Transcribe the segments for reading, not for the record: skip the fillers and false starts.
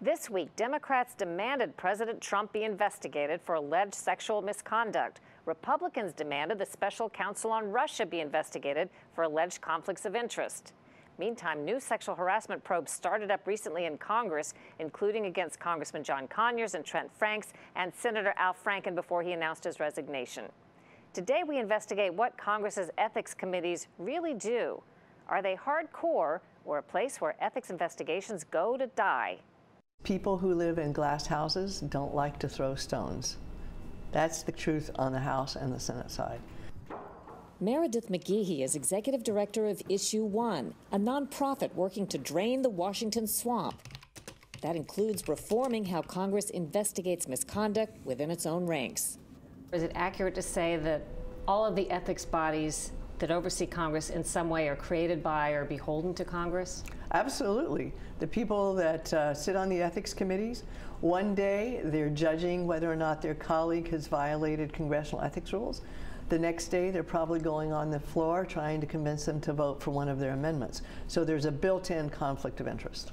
This week, Democrats demanded President Trump be investigated for alleged sexual misconduct. Republicans demanded the special counsel on Russia be investigated for alleged conflicts of interest. Meantime, new sexual harassment probes started up recently in Congress, including against Congressman John Conyers and Trent and Senator Franken before he announced his resignation. Today, we investigate what Congress's ethics committees really do. Are they hardcore or a place where ethics investigations go to die? People who live in glass houses don't like to throw stones. That's the truth on the House and the Senate side. Meredith McGehee is executive director of Issue One, a nonprofit working to drain the Washington swamp. That includes reforming how Congress investigates misconduct within its own ranks. Is it accurate to say that all of the ethics bodies that oversee Congress in some way are created by or beholden to Congress? Absolutely. The people that sit on the ethics committees, one day they're judging whether or not their colleague has violated congressional ethics rules. The next day they're probably going on the floor trying to convince them to vote for one of their amendments. So there's a built-in conflict of interest.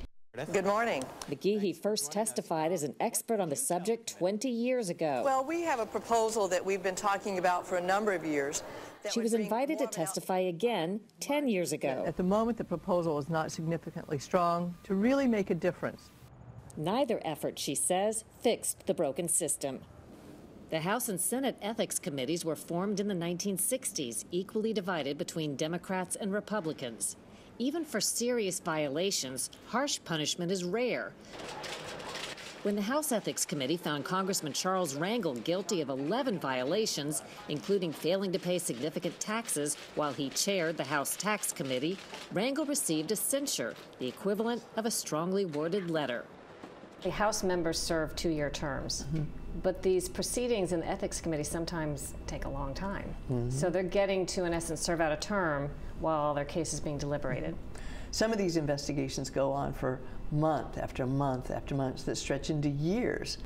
Good morning. McGehee first testified as an expert on the subject 20 years ago. Well, we have a proposal that we've been talking about for a number of years. She was invited to testify again 10 years ago. At the moment, the proposal is not significantly strong to really make a difference. Neither effort, she says, fixed the broken system. The House and Senate ethics committees were formed in the 1960s, equally divided between Democrats and Republicans. Even for serious violations, harsh punishment is rare. When the House Ethics Committee found Congressman Charles Rangel guilty of 11 violations, including failing to pay significant taxes while he chaired the House Tax Committee, Rangel received a censure, the equivalent of a strongly worded letter. The House members serve 2-year terms, but these proceedings in the Ethics Committee sometimes take a long time. So they're getting to, in essence, serve out a term while their case is being deliberated. Some of these investigations go on for month after month after month that stretch into years.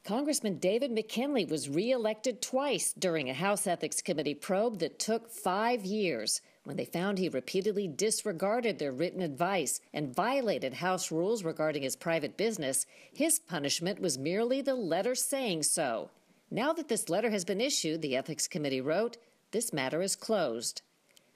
Congressman David McKinley was re-elected twice during a House Ethics Committee probe that took 5 years. When they found he repeatedly disregarded their written advice and violated House rules regarding his private business, his punishment was merely the letter saying so. Now that this letter has been issued, the Ethics Committee wrote, this matter is closed.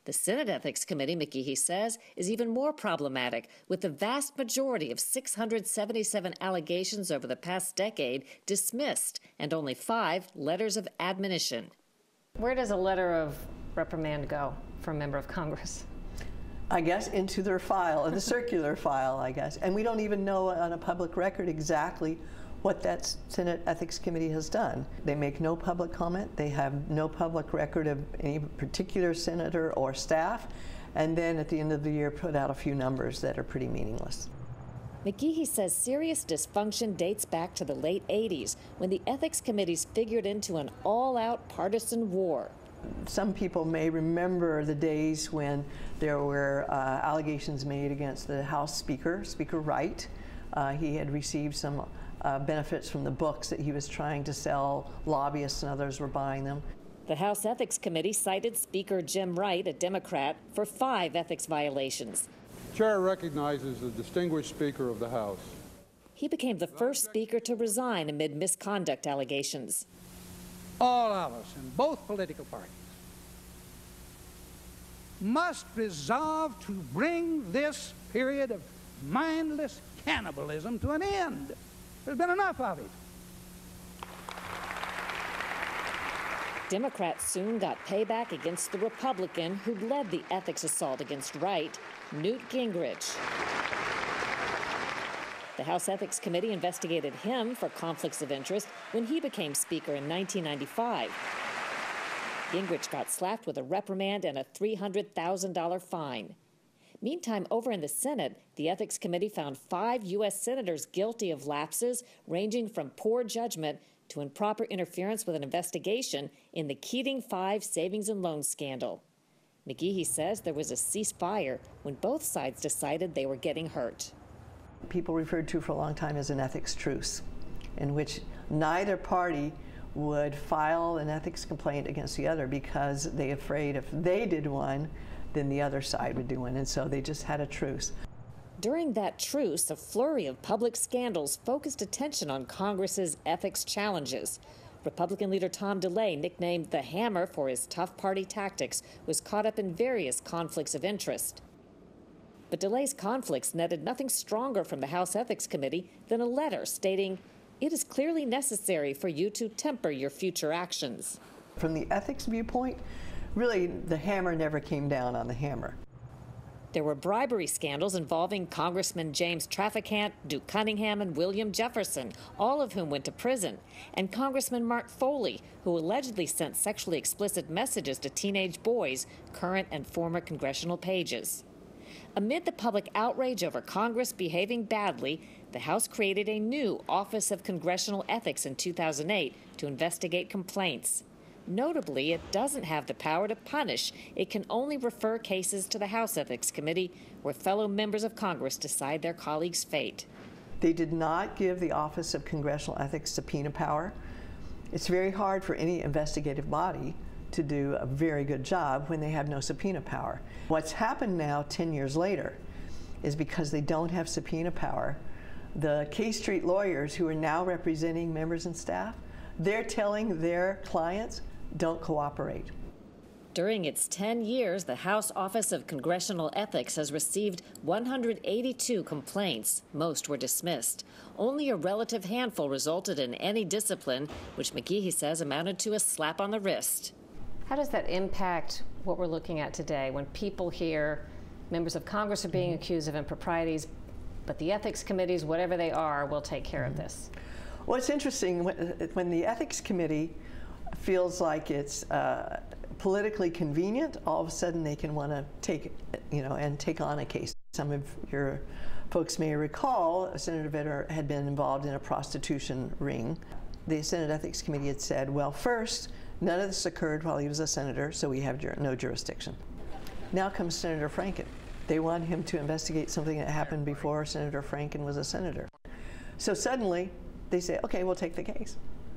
The Senate Ethics Committee, McGehee says, is even more problematic, with the vast majority of 677 allegations over the past decade dismissed and only 5 letters of admonition. Where does a letter of reprimand go for a member of Congress? I guess into their file, the circular file, I guess. And we don't even know on a public record exactly what that Senate Ethics Committee has done. They make no public comment. They have no public record of any particular senator or staff. And then at the end of the year, put out a few numbers that are pretty meaningless. McGehee says serious dysfunction dates back to the late 80s, when the ethics committees figured into an all-out partisan war. Some people may remember the days when there were allegations made against the House Speaker, Speaker Wright. He had received some benefits from the books that he was trying to sell. Lobbyists and others were buying them. The House Ethics Committee cited Speaker Jim Wright, a Democrat, for 5 ethics violations. Chair recognizes the distinguished Speaker of the House. He became the first Speaker to resign amid misconduct allegations. All of us in both political parties must resolve to bring this period of mindless cannibalism to an end. There's been enough of it. Democrats soon got payback against the Republican who led the ethics assault against Wright, Newt Gingrich. The House Ethics Committee investigated him for conflicts of interest when he became Speaker in 1995. Gingrich got slapped with a reprimand and a $300,000 fine. Meantime, over in the Senate, the Ethics Committee found 5 U.S. senators guilty of lapses ranging from poor judgment to improper interference with an investigation in the Keating 5 savings and loan scandal. McGehee says there was a ceasefire when both sides decided they were getting hurt. People referred to for a long time as an ethics truce, in which neither party would file an ethics complaint against the other because they were afraid if they did one, then the other side would do one, and so they just had a truce. During that truce, a flurry of public scandals focused attention on Congress's ethics challenges. Republican leader Tom DeLay, nicknamed the Hammer for his tough party tactics, was caught up in various conflicts of interest. But DeLay's conflicts netted nothing stronger from the House Ethics Committee than a letter stating, "It is clearly necessary for you to temper your future actions." From the ethics viewpoint, really the hammer never came down on the hammer. There were bribery scandals involving Congressman James Traficant, Duke Cunningham, and William Jefferson, all of whom went to prison, and Congressman Mark Foley, who allegedly sent sexually explicit messages to teenage boys, current and former congressional pages. Amid the public outrage over Congress behaving badly, the House created a new Office of Congressional Ethics in 2008 to investigate complaints. Notably, it doesn't have the power to punish. It can only refer cases to the House Ethics Committee, where fellow members of Congress decide their colleagues' fate. They did not give the Office of Congressional Ethics subpoena power. It's very hard for any investigative body to do a very good job when they have no subpoena power. What's happened now, 10 years later, is because they don't have subpoena power, the K Street lawyers who are now representing members and staff, they're telling their clients, don't cooperate. During its 10 years, the House Office of Congressional Ethics has received 182 complaints. Most were dismissed. Only a relative handful resulted in any discipline, which McGehee says amounted to a slap on the wrist. How does that impact what we're looking at today when people hear members of Congress are being accused of improprieties, but the ethics committees, whatever they are, will take care of this? Well, it's interesting when the ethics committee feels like it's politically convenient, all of a sudden they can want to take on a case. Some of your folks may recall Senator Vitter had been involved in a prostitution ring. The Senate Ethics Committee had said, well, first, none of this occurred while he was a senator, so we have no jurisdiction. Now comes Senator Franken. They want him to investigate something that happened before Senator Franken was a senator. So suddenly, they say, okay, we'll take the case.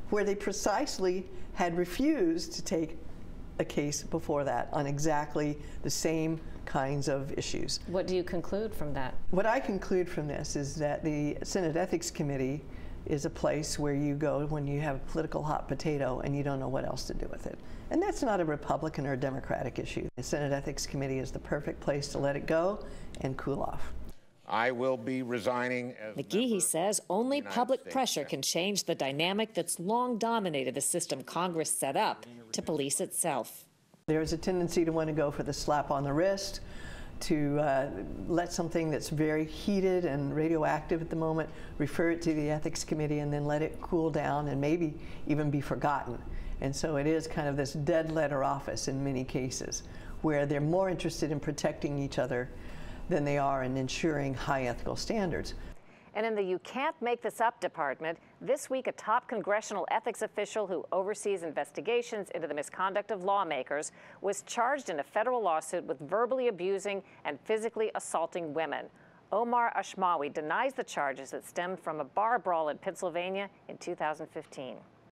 Where they precisely had refused to take a case before that on exactly the same kinds of issues. What do you conclude from that? What I conclude from this is that the Senate Ethics Committee is a place where you go when you have a political hot potato and you don't know what else to do with it. And that's not a Republican or a Democratic issue. The Senate Ethics Committee is the perfect place to let it go and cool off. I will be resigning as McGehee says only public pressure can change the dynamic that's long dominated the system Congress set up to police itself. There's a tendency to want to go for the slap on the wrist, to let something that's very heated and radioactive at the moment, refer it to the Ethics Committee and then let it cool down and maybe even be forgotten. And so it is kind of this dead letter office in many cases, where they're more interested in protecting each other than they are in ensuring high ethical standards. And in the You Can't Make This Up department, this week a top congressional ethics official who oversees investigations into the misconduct of lawmakers was charged in a federal lawsuit with verbally abusing and physically assaulting women. Omar Ashmawi denies the charges that stemmed from a bar brawl in Pennsylvania in 2015.